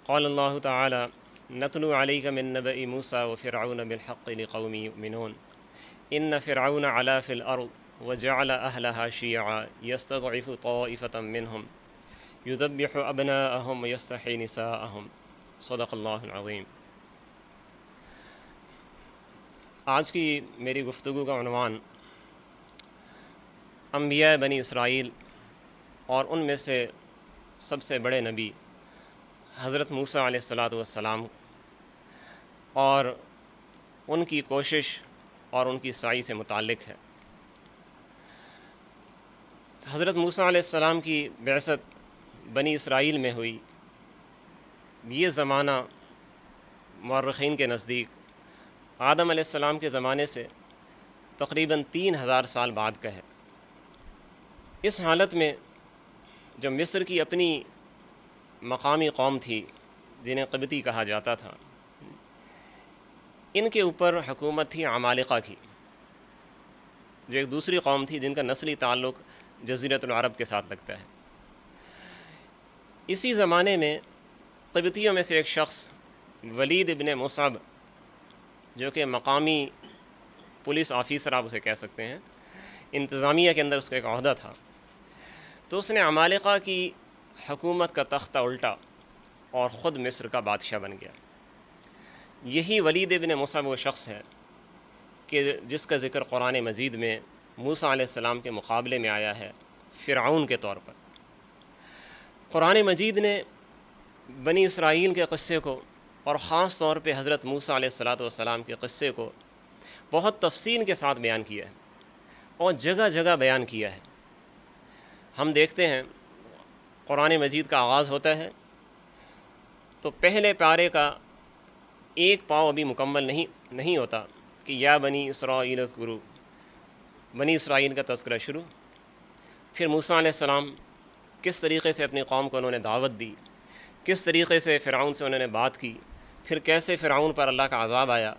قال اللہ تعالی نتلو علیک من نبأ موسیٰ وفرعون بالحق لقوم یؤمنون ان فرعون علا فی الارض وجعل اہلها شیعا یستضعف طائفة منہم یذبح ابناءہم ویستحیی نساءہم صدق اللہ العظیم۔ آج کی میری گفتگو کا عنوان انبیاء بنی اسرائیل اور ان میں سے سب سے بڑے نبی حضرت موسیٰ علیہ السلام اور ان کی کوشش اور ان کی سعی سے متعلق ہے۔ حضرت موسیٰ علیہ السلام کی بعثت بنی اسرائیل میں ہوئی۔ یہ زمانہ مورخین کے نزدیک آدم علیہ السلام کے زمانے سے تقریباً 3000 سال بعد کا ہے۔ اس حالت میں جو مصر کی اپنی مقامی قوم تھی جنہیں قبطی کہا جاتا تھا، ان کے اوپر حکومت تھی عمالقہ کی، جو ایک دوسری قوم تھی جن کا نسلی تعلق جزیرۃ العرب کے ساتھ لگتا ہے۔ اسی زمانے میں قبطیوں میں سے ایک شخص ولید ابن مصعب، جو کہ مقامی پولیس آفیسر آپ اسے کہہ سکتے ہیں، انتظامیہ کے اندر اس کا ایک عہدہ تھا، تو اس نے عمالقہ کی حکومت کا تختہ الٹا اور خود مصر کا بادشاہ بن گیا۔ یہی ولید ابن مصعب وہ شخص ہے کہ جس کا ذکر قرآن مجید میں موسیٰ علیہ السلام کے مقابلے میں آیا ہے فرعون کے طور پر۔ قرآن مجید نے بنی اسرائیل کے قصے کو اور خاص طور پہ حضرت موسیٰ علیہ السلام کے قصے کو بہت تفصیل کے ساتھ بیان کیا ہے اور جگہ جگہ بیان کیا ہے۔ ہم دیکھتے ہیں قرآن مجید کا آغاز ہوتا ہے تو پہلے پارے کا ایک پاؤ ابھی مکمل نہیں ہوتا کہ یا بنی اسرائیل اذکروا، بنی اسرائیل کا تذکرہ شروع، پھر موسیٰ علیہ السلام کس طریقے سے اپنی قوم کو انہوں نے دعوت دی، کس طریقے سے فرعون سے انہوں نے بات کی، پھر کیسے فرعون پر اللہ کا عذاب آیا،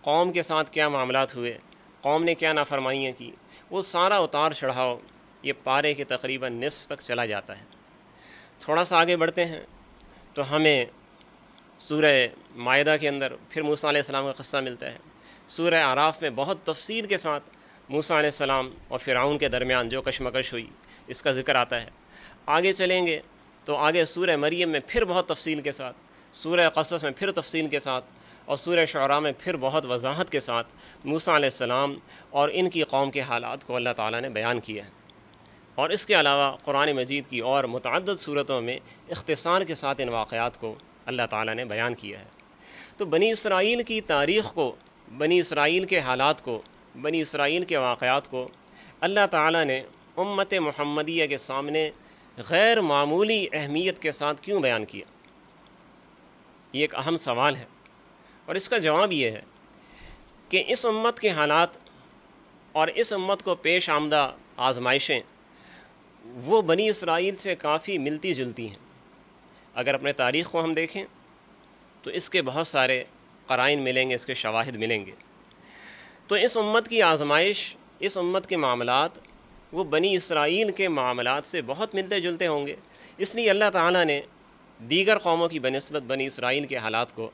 قوم کے ساتھ کیا معاملات ہوئے، قوم نے کیا نافرمائیاں کی، وہ سارا اتار چڑھاؤ یہ پارے کے تقریباً نصف تک چلا جاتا ہے۔ تھوڑا سا آگے بڑھتے ہیں تو ہمیں سورہ مائدہ کے اندر پھر موسیٰ علیہ السلام کا قصہ ملتا ہے۔ سورہ اعراف میں بہت تفصیل کے ساتھ موسیٰ علیہ السلام اور فرعون کے درمیان جو کشمکش ہوئی اس کا ذکر آتا ہے۔ آگے چلیں گے تو آگے سورہ مریم میں پھر بہت تفصیل کے ساتھ، سورہ قصص میں پھر تفصیل کے ساتھ، اور سورہ شعراء میں پھر بہت وضاحت کے ساتھ موسیٰ علیہ السلام اور ان کی قوم کے حالات کو اللہ تعالیٰ نے بیان کیا ہے۔ اور اس کے علاوہ قرآن مجید کی اور متعدد صورتوں میں اختصار کے ساتھ ان واقعات کو اللہ تعالیٰ نے بیان کیا ہے۔ تو بنی اسرائیل کی تاریخ کو، بنی اسرائیل کے حالات کو، بنی اسرائیل کے واقعات کو اللہ تعالیٰ نے امت محمدیہ کے سامنے غیر معمولی اہمیت کے ساتھ کیوں بیان کیا؟ یہ ایک اہم سوال ہے، اور اس کا جواب یہ ہے کہ اس امت کے حالات اور اس امت کو پیش آمدہ آزمائشیں وہ بنی اسرائیل سے کافی ملتی جلتی ہیں۔ اگر اپنے تاریخ کو ہم دیکھیں تو اس کے بہت سارے قرائن ملیں گے، اس کے شواہد ملیں گے۔ تو اس امت کی آزمائش، اس امت کے معاملات وہ بنی اسرائیل کے معاملات سے بہت ملتے جلتے ہوں گے۔ اس لیے اللہ تعالیٰ نے دیگر قوموں کی بنسبت بنی اسرائیل کے حالات کو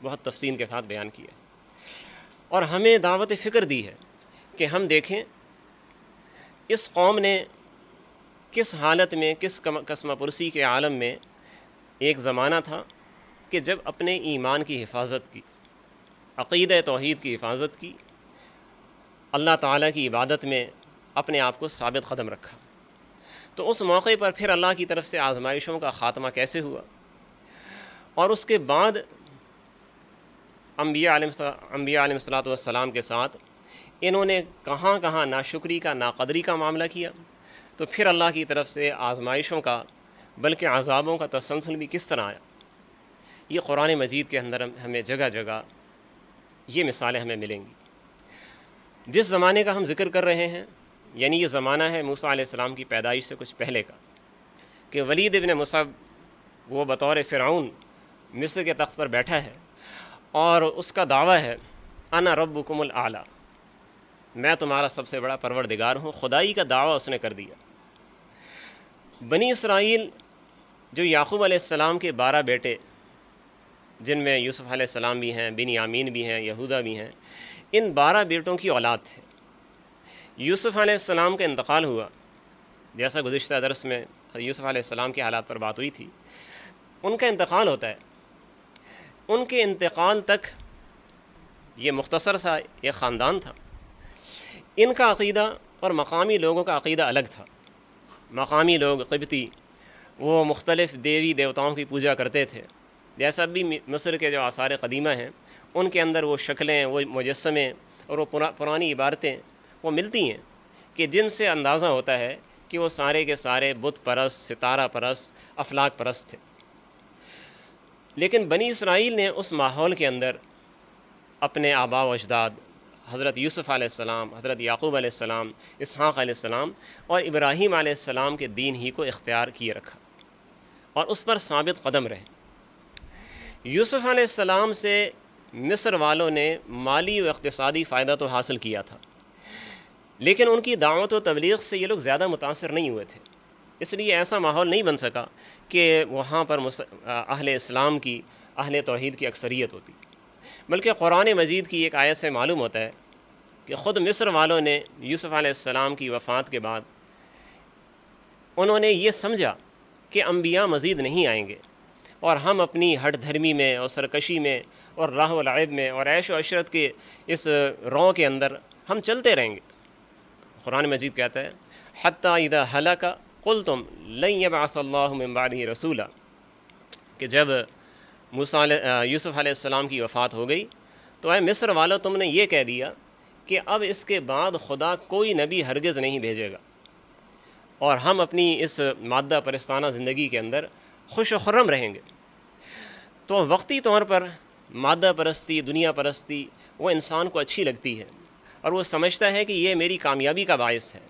بہت تفصیل کے ساتھ بیان کیا اور ہمیں دعوت فکر دی ہے کہ ہم دیکھیں اس قوم نے کس حالت میں، کس قسمہ پرسی کے عالم میں ایک زمانہ تھا کہ جب اپنے ایمان کی حفاظت کی، عقیدہ توحید کی حفاظت کی، اللہ تعالیٰ کی عبادت میں اپنے آپ کو ثابت قدم رکھا۔ تو اس موقع پر پھر اللہ کی طرف سے آزمائشوں کا خاتمہ کیسے ہوا، اور اس کے بعد انبیاء علیہ السلام کے ساتھ انہوں نے کہاں کہاں ناشکری کا، ناقدری کا معاملہ کیا، تو پھر اللہ کی طرف سے آزمائشوں کا بلکہ عذابوں کا تسلسل بھی کس طرح آیا۔ یہ قرآن مجید کے اندر ہمیں جگہ جگہ یہ مثالیں ہمیں ملیں گی۔ جس زمانے کا ہم ذکر کر رہے ہیں، یعنی یہ زمانہ ہے موسیٰ علیہ السلام کی پیدائش سے کچھ پہلے کا، کہ ولید ابن مصعب وہ بطور فرعون مصر کے تخت پر بیٹھا ہے اور اس کا دعویٰ ہے انا ربکم الاعلی، میں تمہارا سب سے بڑا پروردگار ہوں۔ خدائی کا دعویٰ اس نے کر دیا۔ بنی اسرائیل جو یعقوب علیہ السلام کے 12 بیٹے جن میں یوسف علیہ السلام بھی ہیں، بنیامین بھی ہیں، یہودا بھی ہیں، ان 12 بیٹوں کی اولاد تھے۔ یوسف علیہ السلام کا انتقال ہوا، جیسا گزشتہ درس میں یوسف علیہ السلام کے حالات پر بات ہوئی تھی، ان کا انتقال ہوتا ہے۔ ان کے انتقال تک یہ مختصر سا ایک خاندان تھا۔ ان کا عقیدہ اور مقامی لوگوں کا عقیدہ الگ تھا۔ مقامی لوگ قبطی وہ مختلف دیوی دیوتاؤں کی پوجا کرتے تھے، جیسا بھی مصر کے جو آثار قدیمہ ہیں ان کے اندر وہ شکلیں، وہ مجسمے اور وہ پرانی عبارتیں وہ ملتی ہیں کہ جن سے اندازہ ہوتا ہے کہ وہ سارے کے سارے بت پرست، ستارہ پرست، افلاک پرست تھے۔ لیکن بنی اسرائیل نے اس ماحول کے اندر اپنے آباء و اجداد حضرت یوسف علیہ السلام، حضرت یعقوب علیہ السلام، اسحاق علیہ السلام اور ابراہیم علیہ السلام کے دین ہی کو اختیار کیے رکھا اور اس پر ثابت قدم رہے۔ یوسف علیہ السلام سے مصر والوں نے مالی و اقتصادی فائدہ تو حاصل کیا تھا، لیکن ان کی دعوت و تبلیغ سے یہ لوگ زیادہ متاثر نہیں ہوئے تھے، اس لیے ایسا ماحول نہیں بن سکا کہ وہاں پر اہل اسلام کی، اہل توحید کی اکثریت ہوتی۔ بلکہ قرآن مجید کی ایک آیت سے معلوم ہوتا ہے کہ خود مصر والوں نے یوسف علیہ السلام کی وفات کے بعد انہوں نے یہ سمجھا کہ انبیاء مزید نہیں آئیں گے اور ہم اپنی ہٹ دھرمی میں اور سرکشی میں اور راہ و لعب میں اور عیش و عشرت کے اس رو کے اندر ہم چلتے رہیں گے۔ قرآن مجید کہتا ہے حتی اذا ہلک قلتم لن یبعث اللہ من بعدہ رسولا، کہ جب یوسف علیہ السلام کی وفات ہو گئی تو اے مصر والوں تم نے یہ کہہ دیا کہ اب اس کے بعد خدا کوئی نبی ہرگز نہیں بھیجے گا اور ہم اپنی اس مادہ پرستانہ زندگی کے اندر خوش و خرم رہیں گے۔ تو وقتی طور پر مادہ پرستی، دنیا پرستی وہ انسان کو اچھی لگتی ہے اور وہ سمجھتا ہے کہ یہ میری کامیابی کا باعث ہے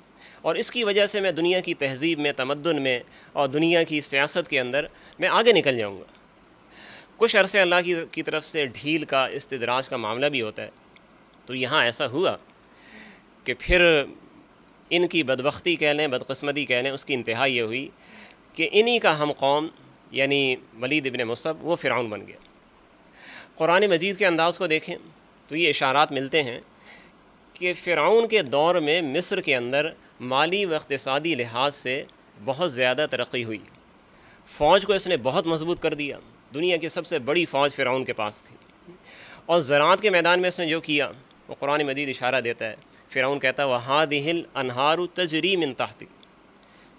اور اس کی وجہ سے میں دنیا کی تہذیب میں، تمدن میں اور دنیا کی سیاست کے اندر میں آگے نکل جاؤں گا۔ کچھ عرصے اللہ کی طرف سے ڈھیل کا، استدراج کا معاملہ بھی ہوتا ہے۔ تو یہاں ایسا ہوا کہ پھر ان کی بدبختی کہہ لیں، بدقسمتی کہہ لیں، اس کی انتہا یہ ہوئی کہ انہی کا ہم قوم یعنی ولید ابن مصعب وہ فرعون بن گیا۔ قرآن مجید کے انداز کو دیکھیں تو یہ اشارات ملتے ہیں کہ فرعون کے دور میں مصر کے اندر مالی و اقتصادی لحاظ سے بہت زیادہ ترقی ہوئی، فوج کو اس نے بہت مضبوط کر دیا، دنیا کی سب سے بڑی فوج فرعون کے پاس تھی، اور زراعت کے میدان میں اس نے جو کیا وہ قرآن مجید اشارہ دیتا ہے۔ فرعون کہتا ہے وَهَٰذِهِ الْأَنْهَارُ تَجْرِي مِن تَحْتِي،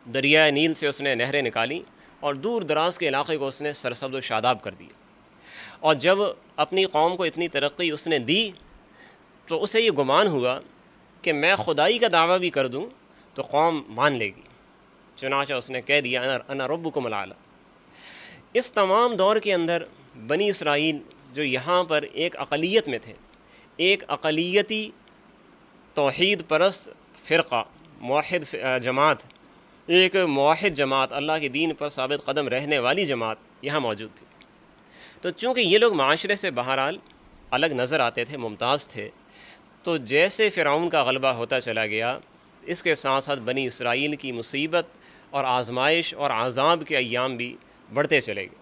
دریائے نیل سے اس نے نہریں نکالی اور دور دراز کے علاقے کو اس نے سرسبز و شاداب کر دیا۔ اور جب اپنی قوم کو اتنی ترقی اس نے دی تو اسے یہ گمان ہوا کہ میں خدائی کا دعویٰ بھی کر دوں تو قوم مان لے گی، چنانچہ اس نے کہہ دیا انا ربکم الاعلی۔ اس تمام دور کے اندر بنی اسرائیل جو یہاں پر ایک اقلیت میں تھے، ایک اقلیتی توحید پرست فرقہ، موحد جماعت، ایک موحد جماعت، اللہ کے دین پر ثابت قدم رہنے والی جماعت یہاں موجود تھی۔ تو چونکہ یہ لوگ معاشرے سے بہرحال الگ نظر آتے تھے، ممتاز تھے، تو جیسے فرعون کا غلبہ ہوتا چلا گیا، اس کے ساتھ ساتھ بنی اسرائیل کی مصیبت اور آزمائش اور عذاب کے ایام بھی بڑھتے چلے گئے۔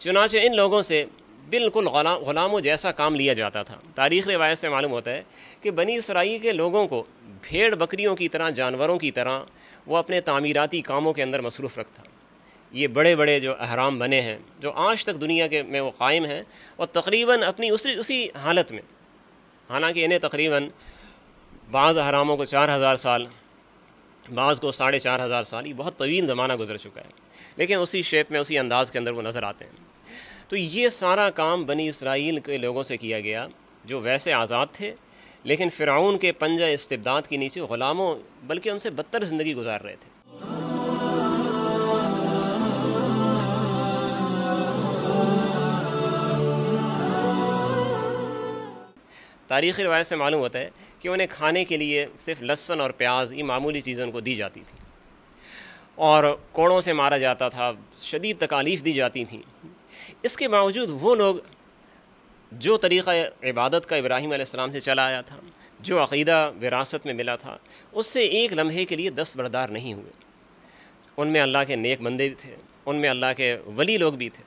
چنانچہ ان لوگوں سے بالکل غلاموں جیسا کام لیا جاتا تھا۔ تاریخ روایت سے معلوم ہوتا ہے کہ بنی اسرائیل کے لوگوں کو بھیڑ بکریوں کی طرح، جانوروں کی طرح وہ اپنے تعمیراتی کاموں کے اندر مصروف رکھتا۔ یہ بڑے بڑے جو اہرام بنے ہیں جو آج تک دنیا کے میں وہ قائم ہیں اور تقریباً اپنی اسی حالت میں، حالانکہ انہیں تقریباً بعض اہراموں کو 4000 سال، بعض کو 4500 سال، یہ بہت طویل زمانہ گزر چکا ہے، لیکن اسی شیپ میں، اسی انداز کے اندر وہ نظر آتے ہیں۔ تو یہ سارا کام بنی اسرائیل کے لوگوں سے کیا گیا جو ویسے آزاد تھے، لیکن فرعون کے پنجہ استبداد کے نیچے غلاموں بلکہ ان سے بدتر زندگی گزار رہے تھے۔ تاریخی روایت سے معلوم ہوتا ہے کہ انہیں کھانے کے لیے صرف لہسن اور پیاز، یہ معمولی چیزیں ان کو دی جاتی تھی، اور کوڑوں سے مارا جاتا تھا، شدید تکالیف دی جاتی تھیں۔ اس کے باوجود وہ لوگ جو طریقہ عبادت کا ابراہیم علیہ السلام سے چلا آیا تھا، جو عقیدہ وراثت میں ملا تھا، اس سے ایک لمحے کے لیے دستبردار نہیں ہوئے۔ ان میں اللہ کے نیک بندے بھی تھے، ان میں اللہ کے ولی لوگ بھی تھے۔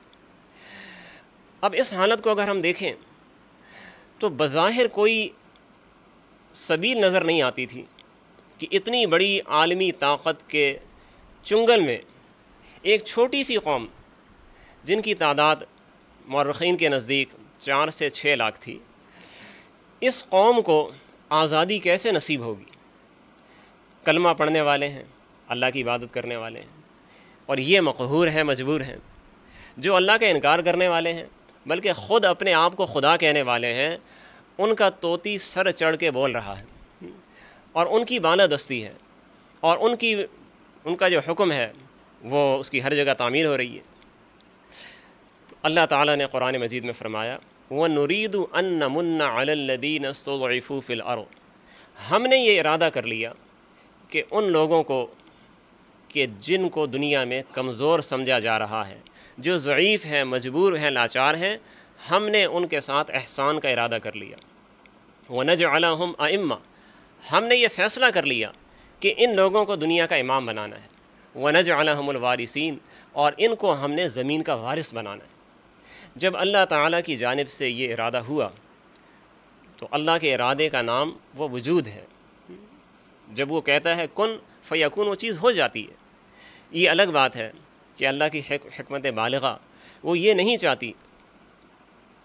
اب اس حالت کو اگر ہم دیکھیں تو بظاہر کوئی سبیل نظر نہیں آتی تھی کہ اتنی بڑی عالمی طاقت کے چنگل میں ایک چھوٹی سی قوم جن کی تعداد مورخین کے نزدیک 4 سے 6 لاکھ تھی، اس قوم کو آزادی کیسے نصیب ہوگی؟ کلمہ پڑھنے والے ہیں، اللہ کی عبادت کرنے والے ہیں، اور یہ مقہور ہیں، مجبور ہیں۔ جو اللہ کا انکار کرنے والے ہیں بلکہ خود اپنے آپ کو خدا کہنے والے ہیں، ان کا طوطی سر چڑھ کے بول رہا ہے اور ان کی بالادستی ہے، اور ان کا جو حکم ہے وہ اس کی ہر جگہ تعمیر ہو رہی ہے۔ اللہ تعالیٰ نے قرآن مجید میں فرمایا وَنُرِيدُ أَن نَّمُنَّ عَلَى الَّذِينَ اسْتُضْعِفُوا فِي الْأَرْضِ، ہم نے یہ ارادہ کر لیا کہ ان لوگوں کو کہ جن کو دنیا میں کمزور سمجھا جا رہا ہے، جو ضعیف ہیں، مجبور ہیں، لاچار ہیں، ہم نے ان کے ساتھ احسان کا ارادہ کر لیا۔ وَنَجْعَلَهُمْ أَئِمَّةً، ہم نے یہ فیصلہ کر لیا کہ ان لوگوں کو دنیا کا امام بنانا ہے۔ وَنَجْعَلَهُمُ الْوَارِثِينَ، اور ان کو ہم نے زمین کا وارث بنانا ہے۔ جب اللہ تعالیٰ کی جانب سے یہ ارادہ ہوا تو اللہ کے ارادے کا نام وہ وجود ہے۔ جب وہ کہتا ہے کن فیکون، وہ چیز ہو جاتی ہے۔ یہ الگ بات ہے کہ اللہ کی حکمت بالغہ وہ یہ نہیں چاہتی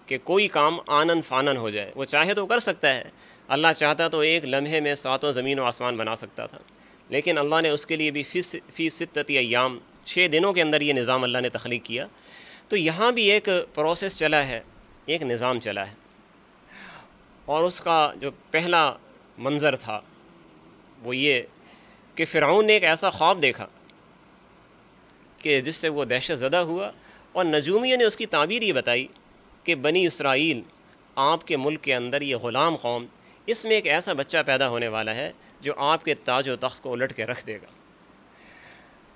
کہ کوئی کام آنن فانن ہو جائے، وہ چاہے تو کر سکتا ہے۔ اللہ چاہتا تو ایک لمحے میں 7 زمین و آسمان بنا سکتا تھا، لیکن اللہ نے اس کے لیے بھی فی 6 ایام، 6 دنوں کے اندر یہ نظام اللہ نے تخلیق کیا۔ تو یہاں بھی ایک پروسیس چلا ہے، ایک نظام چلا ہے، اور اس کا جو پہلا منظر تھا وہ یہ کہ فرعون نے ایک ایسا خواب دیکھا کہ جس سے وہ دہشت زدہ ہوا، اور نجومیوں نے اس کی تعبیر یہ بتائی کہ بنی اسرائیل، آپ کے ملک کے اندر یہ غلام قوم، اس میں ایک ایسا بچہ پیدا ہونے والا ہے جو آپ کے تاج و تخت کو الٹ کے رکھ دے گا۔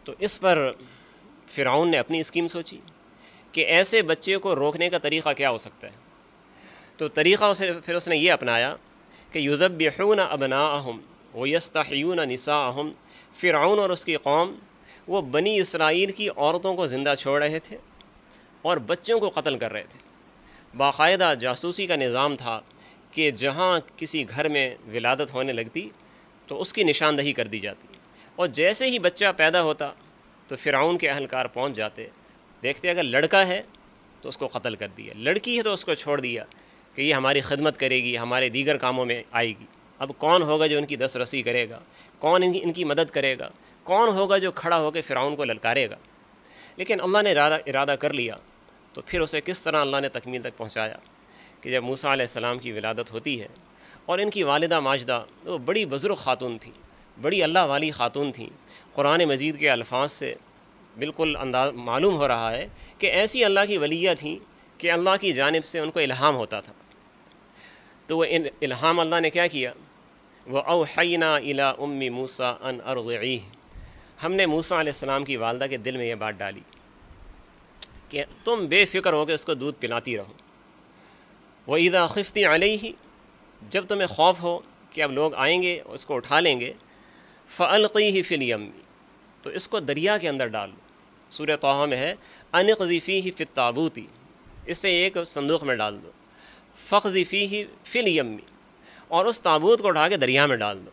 تو اس پر فرعون نے اپنی اسکیم سوچی کہ ایسے بچے کو روکنے کا طریقہ کیا ہو سکتا ہے۔ تو طریقہ پھر اس نے یہ اپنایا کہ یذبحون ابناءہم ویستحیون نساءہم، فرعون اور اس کی قوم وہ بنی اسرائیل کی عورتوں کو زندہ چھوڑ رہے تھے اور بچوں کو قتل کر رہے تھے۔ باقاعدہ جاسوسی کا نظام تھا کہ جہاں کسی گھر میں ولادت ہونے لگتی تو اس کی نشاندہی کر دی جاتی، اور جیسے ہی بچہ پیدا ہوتا تو فرعون کے اہلکار پہنچ جاتے، دیکھتے اگر لڑکا ہے تو اس کو قتل کر دیا، لڑکی ہے تو اس کو چھوڑ دیا کہ یہ ہماری خدمت کرے گی، ہمارے دیگر کاموں میں آئے گی۔ اب کون ہوگا جو ان کی دست رسی کرے گا؟ کون ان کی مدد کرے گا؟ کون ہوگا جو کھڑا ہو کے فرعون کو للکارے گا؟ لیکن اللہ نے ارادہ کر لیا، تو پھر اسے کس طرح اللہ نے تکمیل تک پہنچایا کہ جب موسیٰ علیہ السلام کی ولادت ہوتی ہے، اور ان کی والدہ ماجدہ وہ بڑی بزرگ خاتون تھیں، بڑی اللہ والی خاتون تھیں۔ قرآن مجید کے الفاظ سے بالکل معلوم ہو رہا ہے کہ ایسی اللہ کی ولیہ تھیں کہ اللہ کی جانب سے ان کو الہام ہوتا تھا۔ تو وہ الہام اللہ نے کیا کیا؟ وَأَوْحَيْنَا إِلَىٰ أُمِّ مُوسَىٰ أَنْ أَرْضِعِيهِ، ہم نے موسیٰ علیہ السلام کی والدہ کے دل میں یہ بات ڈالی کہ تم بے فکر ہو کے اس کو دودھ پلاتی رہو۔ وَإِذَا خِفْتِ عَلَيْهِ، جب تمہیں خوف ہو کہ اب لوگ آئیں گے اس کو اٹھا لیں گے، فَأَلْقِيهِ فِي الْيَمِّ، تو اس کو دریا کے اندر ڈال دو۔ سورہ طٰہٰ میں ہے أَنِ اقْذِفِيهِ فِي التَّابُوتِ، اسے ایک صندوق میں ڈال دو۔ فَاقْذِفِيهِ فِي الْيَمِّ، اور اس تابوت کو اٹھا کے دریا میں ڈال دو۔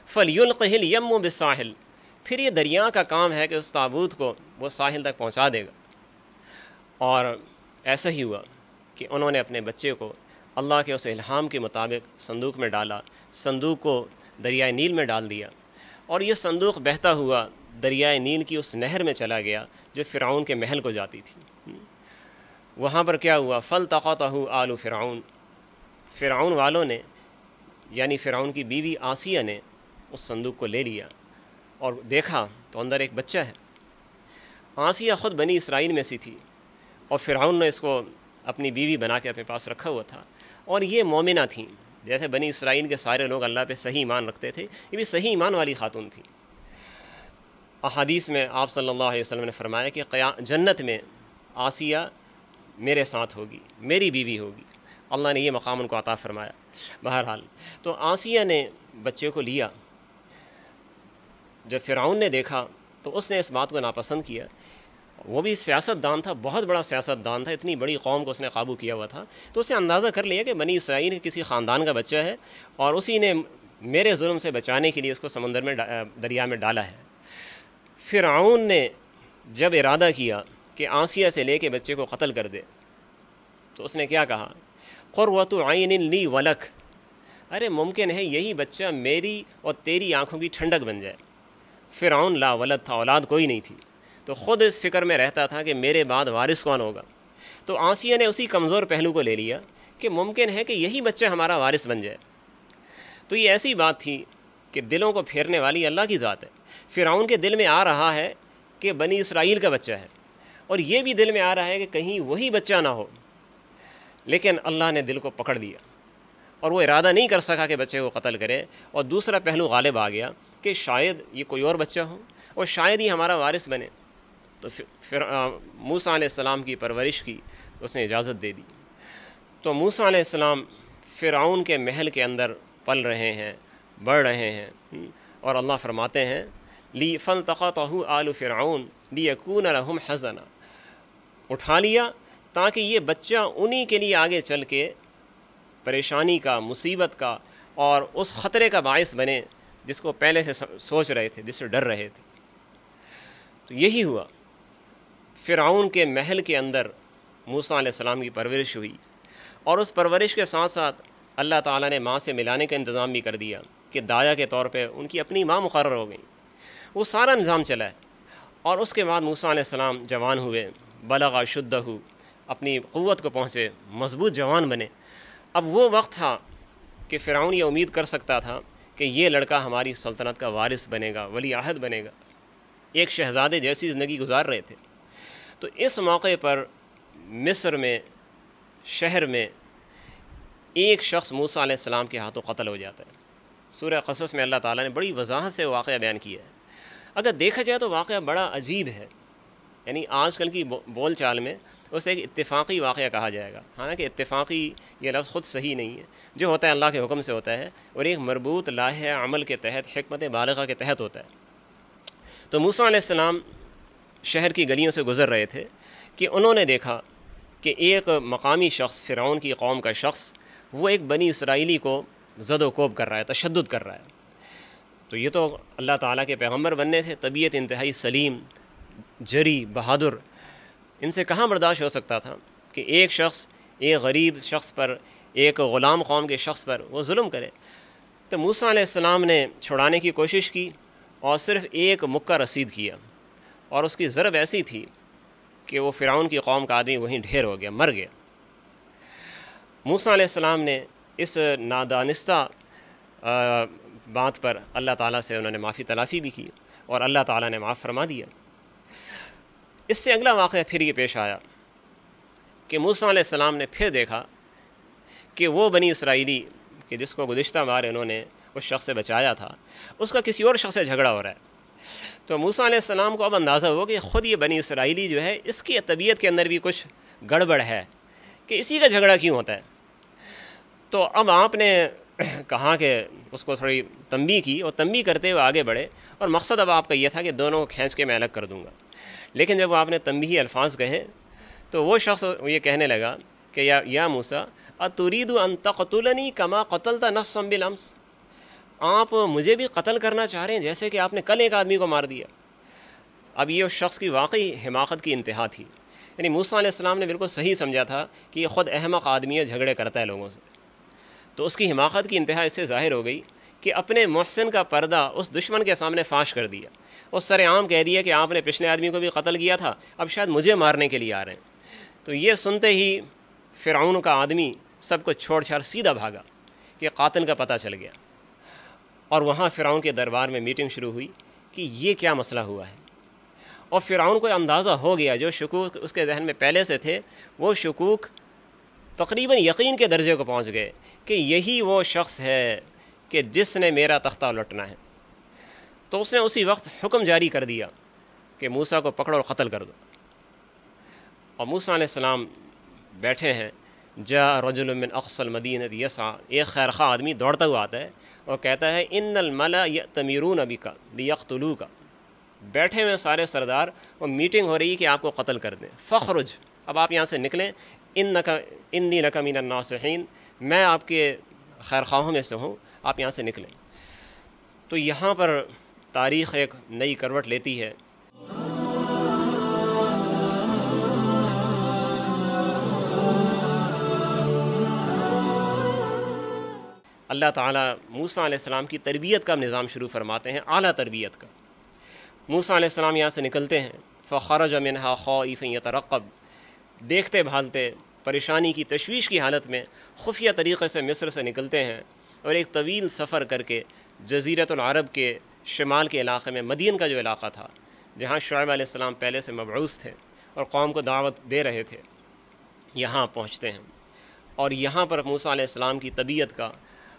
فَلْيُلْقِهِ الْيَمُّ بِالسَّاحِلِ، پھر یہ دریا کا کام ہے کہ اس تابوت کو وہ ساحل تک پہنچا دے گا۔ اور ایسا ہی ہوا کہ انہوں نے اپنے بچے کو اللہ کے اس الہام کے مطابق صندوق میں ڈالا، صندوق کو دریائے نیل میں ڈال دیا، اور یہ صندوق بہتا ہوا دریائے نیل کی اس نہر میں چلا گیا جو فرعون کے محل کو جاتی تھی۔ وہاں پر کیا ہوا؟ فَالْتَقَطَهُ آلُ فرعون، فرعون والوں نے یعنی فرعون کی بیوی آسیہ نے اس صندوق کو لے لیا اور دیکھا تو اندر ایک بچہ ہے۔ آسیہ خود بنی اسرائیل میں سی تھی، اور فرعون نے اس کو اپنی بیوی بنا کے اپنے پاس رکھا ہوا تھا، اور یہ مومنہ تھیں، جیسے بنی اسرائیل کے سارے لوگ اللہ پہ صحیح ایمان رکھتے تھے، یہ بھی صحیح ایمان والی خاتون تھی۔ احادیث میں آپ صلی اللہ علیہ وسلم نے فرمایا کہ جنت میں آسیہ میرے ساتھ ہوگی، میری بیوی ہوگی۔ اللہ نے یہ مقام ان کو عطا فرمایا۔ بہرحال تو آسیہ نے بچے کو لیا، جب فرعون نے دیکھا تو اس نے اس بات کو ناپسند کیا، وہ بھی سیاست دان تھا، بہت بڑا سیاست دان تھا، اتنی بڑی قوم کو اس نے قابو کیا ہوا تھا. تو اسے اندازہ کر لیا کہ بنی اسرائیل کسی خاندان کا بچہ ہے اور اسی نے میرے ظلم سے بچانے کے لیے اس کو سمندر میں دریا میں ڈالا ہے. فرعون نے جب ارادہ کیا کہ آسیہ سے لے کے بچے کو قتل کر دے تو اس نے کیا کہا؟ قرۃ عین لی ولک، ارے ممکن ہے یہی بچہ میری اور تیری آنکھوں کی ٹھنڈک بن جائے. فرعون لا ولد تھا، اولاد کوئی نہیں تھی، تو خود اس فکر میں رہتا تھا کہ میرے بعد وارث کون ہوگا. تو آسیہ نے اسی کمزور پہلو کو لے لیا کہ ممکن ہے کہ یہی بچہ ہمارا وارث بن جائے. تو یہ ایسی بات تھی کہ دلوں کو پھیرنے والی اللہ کی ذات ہے. فرعون کے دل میں آ رہا ہے کہ بنی اسرائیل کا بچہ ہے، اور یہ بھی دل میں آ رہا ہے کہ کہیں وہی بچہ نہ ہو، لیکن اللہ نے دل کو پکڑ دیا اور وہ ارادہ نہیں کر سکا کہ بچے کو قتل کرے. اور دوسرا پہلو غالب آ گیا کہ شاید یہ کوئی اور بچہ ہو اور شاید ہی ہمارا وارث بنے. تو پھر موسیٰ علیہ السلام کی پرورش کی اس نے اجازت دے دی. تو موسیٰ علیہ السلام فرعون کے محل کے اندر پل رہے ہیں، بڑھ رہے ہیں، اور اللہ فرماتے ہیں لی فالتقطہ آل فرعون لیکون لہم حزنا، اٹھا لیا تاکہ یہ بچہ انہی کے لیے آگے چل کے پریشانی کا، مصیبت کا اور اس خطرے کا باعث بنے جس کو پہلے سے سوچ رہے تھے، جس سے ڈر رہے تھے. تو یہی ہوا، فرعون کے محل کے اندر موسیٰ علیہ السلام کی پرورش ہوئی، اور اس پرورش کے ساتھ ساتھ اللہ تعالیٰ نے ماں سے ملانے کا انتظام بھی کر دیا کہ دایا کے طور پہ ان کی اپنی ماں مقرر ہو گئی. وہ سارا نظام چلا ہے. اور اس کے بعد موسیٰ علیہ السلام جوان ہوئے، بلغ اشدہ، اپنی قوت کو پہنچے، مضبوط جوان بنے. اب وہ وقت تھا کہ فرعون یہ امید کر سکتا تھا کہ یہ لڑکا ہماری سلطنت کا وارث بنے گا، ولی عہد بنے گا، ایک شہزادے جیسی زندگی گزار رہے تھے. تو اس موقع پر مصر میں، شہر میں، ایک شخص موسیٰ علیہ السلام کے ہاتھوں قتل ہو جاتا ہے. سورہ قصص میں اللہ تعالیٰ نے بڑی وضاحت سے واقعہ بیان کیا ہے. اگر دیکھا جائے تو واقعہ بڑا عجیب ہے، یعنی آج کل کی بول چال میں اسے ایک اتفاقی واقعہ کہا جائے گا. حالانکہ اتفاقی یہ لفظ خود صحیح نہیں ہے، جو ہوتا ہے اللہ کے حکم سے ہوتا ہے اور ایک مربوط لائحہ عمل کے تحت، حکمت بالغہ کے تحت ہوتا ہے. تو موسیٰ علیہ السلام شہر کی گلیوں سے گزر رہے تھے کہ انہوں نے دیکھا کہ ایک مقامی شخص، فرعون کی قوم کا شخص، وہ ایک بنی اسرائیلی کو زد و کوب کر رہا ہے، تشدد کر رہا ہے. تو یہ تو اللہ تعالیٰ کے پیغمبر بننے تھے، طبیعت انتہائی سلیم، جری، بہادر، ان سے کہاں برداشت ہو سکتا تھا کہ ایک شخص ایک غریب شخص پر، ایک غلام قوم کے شخص پر وہ ظلم کرے. تو موسیٰ علیہ السلام نے چھڑانے کی کوشش کی اور صرف ایک مکہ رسید کیا، اور اس کی ضرب ایسی تھی کہ وہ فرعون کی قوم کا آدمی وہیں ڈھیر ہو گیا، مر گیا. موسیٰ علیہ السلام نے اس نادانستہ بات پر اللہ تعالیٰ سے انہوں نے معافی تلافی بھی کی اور اللہ تعالیٰ نے معاف فرما دیا. اس سے اگلا واقعہ پھر یہ پیش آیا کہ موسیٰ علیہ السلام نے پھر دیکھا کہ وہ بنی اسرائیلی کہ جس کو گزشتہ بار انہوں نے اس شخص سے بچایا تھا، اس کا کسی اور شخص سے جھگڑا ہو رہا ہے. تو موسیٰ علیہ السلام کو اب اندازہ ہوا کہ خود یہ بنی اسرائیلی جو ہے، اس کی طبیعت کے اندر بھی کچھ گڑبڑ ہے کہ اسی کا جھگڑا کیوں ہوتا ہے. تو اب آپ نے کہا کہ اس کو تھوڑی تنبیہ کی، اور تنبیہ کرتے ہوئے آگے بڑھے، اور مقصد اب آپ کا یہ تھا کہ دونوں کو کھینچ کے میں الگ کر دوں گا. لیکن جب آپ نے تنبیہی الفاظ کہے تو وہ شخص یہ کہنے لگا کہ یا موسیٰ اترید ان تقتلنی کما قتلت نفسا بالامس، آپ مجھے بھی قتل کرنا چاہ رہے ہیں جیسے کہ آپ نے کل ایک آدمی کو مار دیا. اب یہ اس شخص کی واقعی حماقت کی انتہا تھی. یعنی موسیٰ علیہ السلام نے بالکل صحیح سمجھا تھا کہ یہ خود احمق آدمی ہے، جھگڑے کرتا ہے لوگوں سے. تو اس کی حماقت کی انتہا اس سے ظاہر ہو گئی کہ اپنے محسن کا پردہ اس دشمن کے سامنے فاش کر دیا، اس سر عام کہہ دیا کہ آپ نے پچھلے آدمی کو بھی قتل کیا تھا، اب شاید مجھے مارنے کے لیے آ رہے ہیں. تو یہ سنتے ہی فرعون کا آدمی سب کو چھوڑ چھاڑ سیدھا بھاگا کہ قاتل کا پتہ چل گیا. اور وہاں فرعون کے دربار میں میٹنگ شروع ہوئی کہ یہ کیا مسئلہ ہوا ہے. اور فرعون کو اندازہ ہو گیا، جو شکوک اس کے ذہن میں پہلے سے تھے وہ شکوک تقریباً یقین کے درجے کو پہنچ گئے کہ یہی وہ شخص ہے کہ جس نے میرا تختہ لٹنا ہے. تو اس نے اسی وقت حکم جاری کر دیا کہ موسیٰ کو پکڑو اور قتل کر دو. اور موسیٰ علیہ السلام بیٹھے ہیں، جاء رجل من اقصى المدینہ یسعی، ایک خیرخواہ آدمی دوڑتا ہوا آتا ہے اور کہتا ہے ان الملأ یأتمرون بک لیقتلوک، بیٹھے ہوئے سارے سردار، اور میٹنگ ہو رہی ہے کہ آپ کو قتل کر دیں، فخرج، اب آپ یہاں سے نکلیں، انی لک من الناصحین، میں آپ کے خیر خواہوں میں سے ہوں، آپ یہاں سے نکلیں۔ تو یہاں پر تاریخ ایک نئی کروٹ لیتی ہے۔ اللہ تعالیٰ موسیٰ علیہ السلام کی تربیت کا نظام شروع فرماتے ہیں، اعلیٰ تربیت کا۔ موسیٰ علیہ السلام یہاں سے نکلتے ہیں، فخرج منہا خائفا یترقب، دیکھتے بھالتے، پریشانی کی، تشویش کی حالت میں خفیہ طریقے سے مصر سے نکلتے ہیں، اور ایک طویل سفر کر کے جزیرۃ العرب کے شمال کے علاقے میں، مدین کا جو علاقہ تھا جہاں شعیب علیہ السلام پہلے سے مبعوث تھے اور قوم کو دعوت دے رہے تھے، یہاں پہنچتے ہیں۔ اور یہاں پر موسیٰ علیہ السلام کی طبیعت کا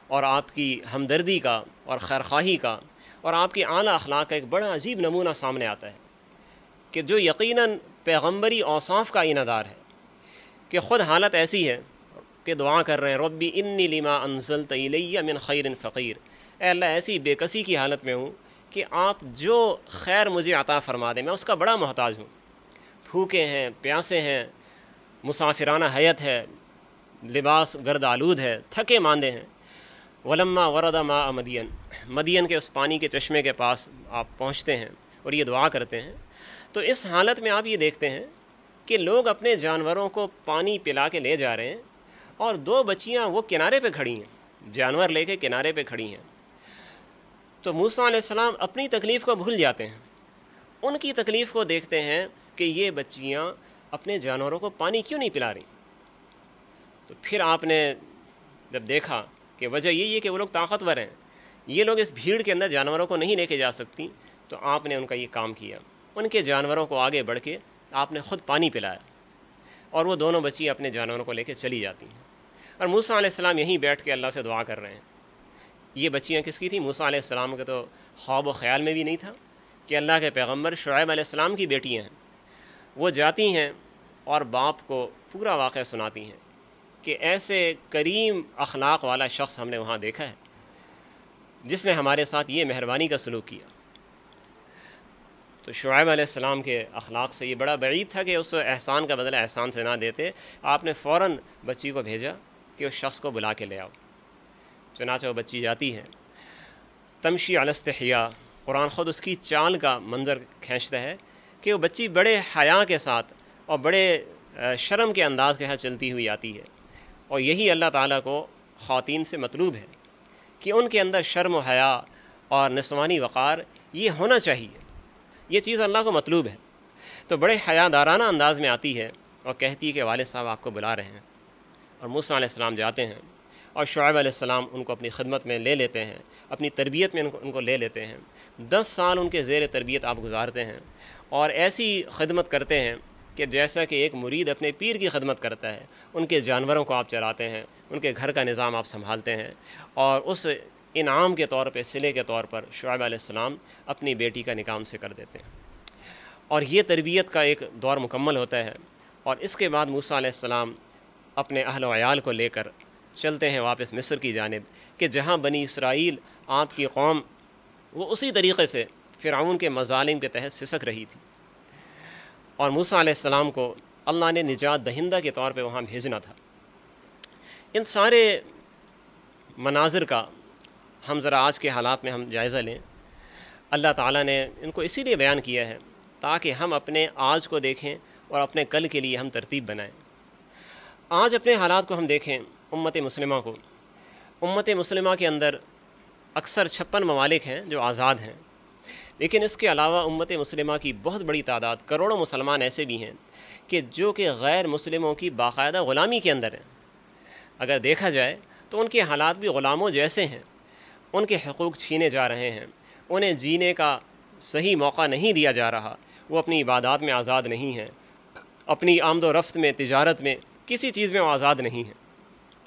اور آپ کی ہمدردی کا اور خیرخواہی کا اور آپ کی اعلیٰ اخلاق کا ایک بڑا عجیب نمونہ سامنے آتا ہے، کہ جو یقیناً پیغمبری اوصاف کا آئینہ دار ہے، کہ خود حالت ایسی ہے کہ دعا کر رہے ہیں، ربی انی لما انزلت الی من خیر فقیر، اے اللہ ایسی بے کسی کی حالت میں ہوں کہ آپ جو خیر مجھے عطا فرما دیں، میں اس کا بڑا محتاج ہوں، بھوکے ہیں، پیاسے ہیں، مسافرانہ حیت ہے، لباس گرد آلود ہے، تھکے ماندے ہیں۔ ولما ورد ماء مدین، مدین کے اس پانی کے چشمے کے پاس آپ پہنچتے ہیں اور یہ دعا کرتے ہیں۔ تو اس حالت میں آپ یہ دیکھتے ہیں کہ لوگ اپنے جانوروں کو پانی پلا کے لے جا رہے ہیں، اور دو بچیاں وہ کنارے پہ کھڑی ہیں، جانور لے کے کنارے پہ کھڑی ہیں۔ تو موسیٰ علیہ السلام اپنی تکلیف کو بھول جاتے ہیں، ان کی تکلیف کو دیکھتے ہیں کہ یہ بچیاں اپنے جانوروں کو پانی کیوں نہیں پلا رہی۔ تو پھر آپ نے جب دیکھا کہ وجہ یہی ہے کہ وہ لوگ طاقتور ہیں، یہ لوگ اس بھیڑ کے اندر جانوروں کو نہیں لے کے جا سکتی، تو آپ نے ان کا یہ کام کیا، ان کے جانوروں کو آگے بڑھ کے آپ نے خود پانی پلایا، اور وہ دونوں بچیاں اپنے جانوروں کو لے کے چلی جاتی ہیں۔ اور موسیٰ علیہ السلام یہیں بیٹھ کے اللہ سے دعا کر رہے ہیں۔ یہ بچیاں کس کی تھیں؟ موسیٰ علیہ السلام کے تو خواب و خیال میں بھی نہیں تھا کہ اللہ کے پیغمبر شعیب علیہ السلام کی بیٹیاں ہیں۔ وہ جاتی ہیں اور باپ کو پورا واقعہ سناتی ہیں کہ ایسے کریم اخلاق والا شخص ہم نے وہاں دیکھا ہے جس نے ہمارے ساتھ یہ مہربانی کا سلوک کیا۔ تو شعیب علیہ السلام کے اخلاق سے یہ بڑا بعید تھا کہ اس احسان کا بدلہ احسان سے نہ دیتے۔ آپ نے فوراً بچی کو بھیجا کہ اس شخص کو بلا کے لے آؤ۔ چنانچہ وہ بچی جاتی ہے، تمشی علی استحیاء، قرآن خود اس کی چال کا منظر کھینچتا ہے کہ وہ بچی بڑے حیا کے ساتھ اور بڑے شرم کے انداز کے ساتھ چلتی ہوئی آتی ہے۔ اور یہی اللہ تعالیٰ کو خواتین سے مطلوب ہے کہ ان کے اندر شرم و حیا اور نسوانی وقار یہ ہونا چاہیے، یہ چیز اللہ کو مطلوب ہے۔ تو بڑے حیا دارانہ انداز میں آتی ہے اور کہتی ہے کہ والد صاحب آپ کو بلا رہے ہیں، اور موسیٰ علیہ السلام جاتے ہیں اور شعیب علیہ السلام ان کو اپنی خدمت میں لے لیتے ہیں، اپنی تربیت میں ان کو لے لیتے ہیں۔ 10 سال ان کے زیر تربیت آپ گزارتے ہیں، اور ایسی خدمت کرتے ہیں کہ جیسا کہ ایک مرید اپنے پیر کی خدمت کرتا ہے۔ ان کے جانوروں کو آپ چراتے ہیں، ان کے گھر کا نظام آپ سنبھالتے ہیں، اور اس انعام کے طور پہ، صلے کے طور پر شعیب علیہ السلام اپنی بیٹی کا نکاح ان سے کر دیتے ہیں۔ اور یہ تربیت کا ایک دور مکمل ہوتا ہے، اور اس کے بعد موسیٰ علیہ السلام اپنے اہل و عیال کو لے کر چلتے ہیں واپس مصر کی جانب، کہ جہاں بنی اسرائیل آپ کی قوم وہ اسی طریقے سے فرعون کے مظالم کے تحت سسک رہی تھی، اور موسیٰ علیہ السلام کو اللہ نے نجات دہندہ کے طور پہ وہاں بھیجنا تھا۔ ان سارے مناظر کا ہم ذرا آج کے حالات میں ہم جائزہ لیں۔ اللہ تعالیٰ نے ان کو اسی لیے بیان کیا ہے تاکہ ہم اپنے آج کو دیکھیں اور اپنے کل کے لیے ہم ترتیب بنائیں۔ آج اپنے حالات کو ہم دیکھیں، امت مسلمہ کو، امت مسلمہ کے اندر اکثر 56 ممالک ہیں جو آزاد ہیں، لیکن اس کے علاوہ امت مسلمہ کی بہت بڑی تعداد، کروڑوں مسلمان ایسے بھی ہیں کہ جو کہ غیر مسلموں کی باقاعدہ غلامی کے اندر ہیں۔ اگر دیکھا جائے تو ان کے حالات بھی غلاموں جیسے ہیں، ان کے حقوق چھینے جا رہے ہیں، انہیں جینے کا صحیح موقع نہیں دیا جا رہا، وہ اپنی عبادات میں آزاد نہیں ہیں، اپنی آمد و رفت میں، تجارت میں، کسی چیز میں وہ آزاد نہیں ہیں۔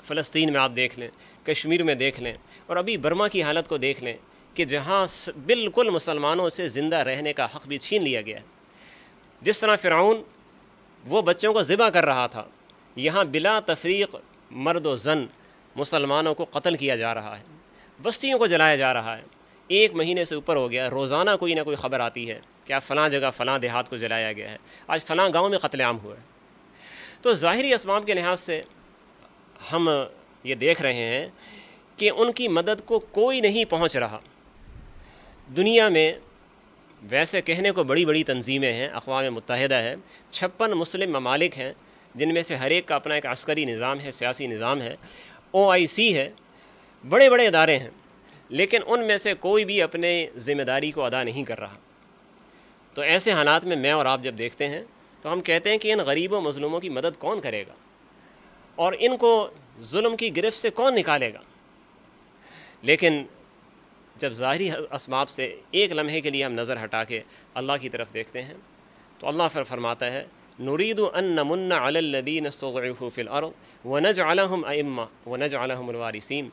فلسطین میں آپ دیکھ لیں، کشمیر میں دیکھ لیں، اور ابھی برما کی حالت کو دیکھ لیں کہ جہاں بالکل مسلمانوں سے زندہ رہنے کا حق بھی چھین لیا گیا ہے۔ جس طرح فرعون وہ بچوں کو ذبح کر رہا تھا، یہاں بلا تفریق مرد و زن مسلمانوں کو قتل کیا جا رہا ہے، بستیوں کو جلایا جا رہا ہے۔ 1 مہینے سے اوپر ہو گیا، روزانہ کوئی نہ کوئی خبر آتی ہے کہ فلاں جگہ فلاں دیہات کو جلایا گیا ہے، آج فلاں گاؤں میں قتل عام ہوا ہے۔ تو ظاہری اسباب کے لحاظ سے ہم یہ دیکھ رہے ہیں کہ ان کی مدد کو کوئی نہیں پہنچ رہا۔ دنیا میں ویسے کہنے کو بڑی بڑی تنظیمیں ہیں، اقوام متحدہ ہے، 56 مسلم ممالک ہیں جن میں سے ہر ایک کا اپنا ایک عسکری نظام ہے، سیاسی نظام ہے، OIC ہے، بڑے بڑے ادارے ہیں، لیکن ان میں سے کوئی بھی اپنے ذمہ داری کو ادا نہیں کر رہا۔ تو ایسے حالات میں اور آپ جب دیکھتے ہیں تو ہم کہتے ہیں کہ ان غریب و مظلوموں کی مدد کون کرے گا اور ان کو ظلم کی گرفت سے کون نکالے گا؟ لیکن جب ظاہری اسباب سے ایک لمحے کے لیے ہم نظر ہٹا کے اللہ کی طرف دیکھتے ہیں تو اللہ فرماتا ہے نريد ان نمن على الذين استضعفوا في الارض ونجعلهم ائمه ونجعلهم الوارثين۔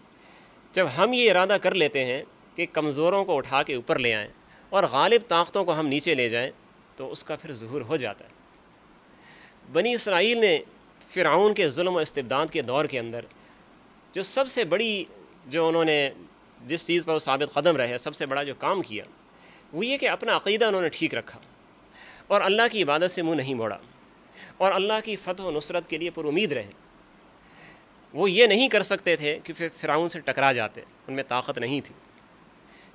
جب ہم یہ ارادہ کر لیتے ہیں کہ کمزوروں کو اٹھا کے اوپر لے آئیں اور غالب طاقتوں کو ہم نیچے لے جائیں تو اس کا پھر ظہور ہو جاتا ہے۔ بنی اسرائیل نے فرعون کے ظلم و استبداد کے دور کے اندر جو سب سے بڑی جو انہوں نے جس چیز پر وہ ثابت قدم رہے، سب سے بڑا جو کام کیا وہ یہ کہ اپنا عقیدہ انہوں نے ٹھیک رکھا اور اللہ کی عبادت سے منہ نہیں موڑا اور اللہ کی فتح و نصرت کے لیے پر امید رہے۔ وہ یہ نہیں کر سکتے تھے کہ پھر فرعون سے ٹکرا جاتے، ان میں طاقت نہیں تھی،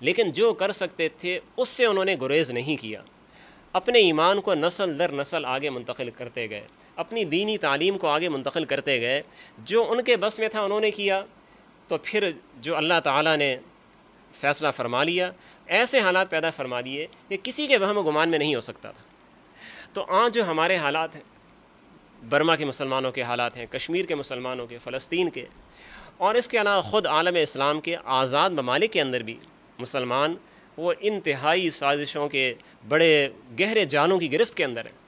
لیکن جو کر سکتے تھے اس سے انہوں نے گریز نہیں کیا، اپنے ایمان کو نسل در نسل آگے منتقل کرتے گئے، اپنی دینی تعلیم کو آگے منتقل کرتے گئے، جو ان کے بس میں تھا انہوں نے کیا۔ تو پھر جو اللہ تعالیٰ نے فیصلہ فرما لیا، ایسے حالات پیدا فرما دیے کہ کسی کے وہم و گمان میں نہیں ہو سکتا تھا۔ تو آج جو ہمارے حالات ہیں، برما کے مسلمانوں کے حالات ہیں، کشمیر کے مسلمانوں کے، فلسطین کے، اور اس کے علاوہ خود عالم اسلام کے آزاد ممالک کے اندر بھی مسلمان وہ انتہائی سازشوں کے بڑے گہرے جالوں کی گرفت کے اندر ہیں۔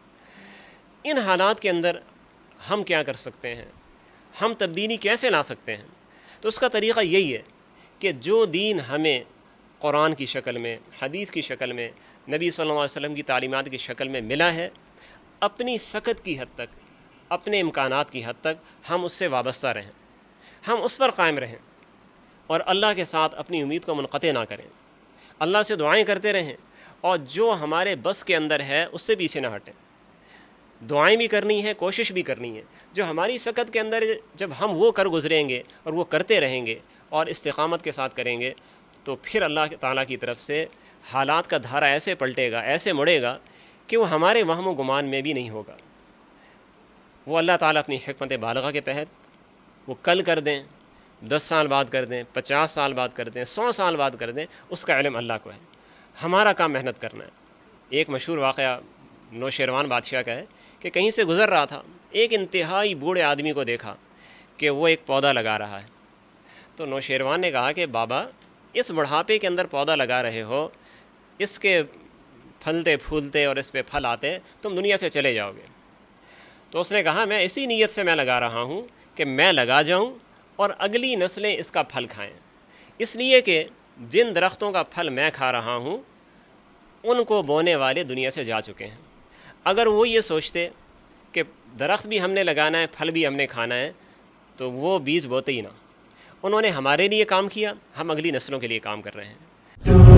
ان حالات کے اندر ہم کیا کر سکتے ہیں؟ ہم تبدیلی کیسے لا سکتے ہیں؟ تو اس کا طریقہ یہی ہے کہ جو دین ہمیں قرآن کی شکل میں، حدیث کی شکل میں، نبی صلی اللہ علیہ وسلم کی تعلیمات کی شکل میں ملا ہے، اپنی سکت کی حد تک، اپنے امکانات کی حد تک ہم اس سے وابستہ رہیں، ہم اس پر قائم رہیں اور اللہ کے ساتھ اپنی امید کو منقطع نہ کریں، اللہ سے دعائیں کرتے رہیں اور جو ہمارے بس کے اندر ہے اس سے پیچھے نہ ہٹیں۔ دعائیں بھی کرنی ہے، کوشش بھی کرنی ہے، جو ہماری سکت کے اندر جب ہم وہ کر گزریں گے اور وہ کرتے رہیں گے اور استقامت کے ساتھ کریں گے تو پھر اللہ تعالیٰ کی طرف سے حالات کا دھارا ایسے پلٹے گا، ایسے مڑے گا کہ وہ ہمارے وہم و گمان میں بھی نہیں ہوگا۔ وہ اللہ تعالیٰ اپنی حکمت بالغہ کے تحت وہ کل کر دیں، 10 سال بعد کر دیں، 50 سال بعد کر دیں، 100 سال بعد کر دیں، اس کا علم اللہ کو ہے، ہمارا کام محنت کرنا ہے۔ ایک مشہور واقعہ نوشیروان بادشاہ کا ہے کہ کہیں سے گزر رہا تھا، ایک انتہائی بوڑھے آدمی کو دیکھا کہ وہ ایک پودا لگا رہا ہے۔ تو نوشیروان نے کہا کہ بابا اس بڑھاپے کے اندر پودا لگا رہے ہو، اس کے پھلتے پھولتے اور اس پہ پھل آتے تم دنیا سے چلے جاؤ گے۔ تو اس نے کہا میں اسی نیت سے میں لگا رہا ہوں کہ میں لگا جاؤں اور اگلی نسلیں اس کا پھل کھائیں، اس لیے کہ جن درختوں کا پھل میں کھا رہا ہوں ان کو بونے والے دنیا سے جا چکے ہیں۔ اگر وہ یہ سوچتے کہ درخت بھی ہم نے لگانا ہے، پھل بھی ہم نے کھانا ہے، تو وہ بیج بوتے ہی نہ۔ انہوں نے ہمارے لیے کام کیا، ہم اگلی نسلوں کے لیے کام کر رہے ہیں۔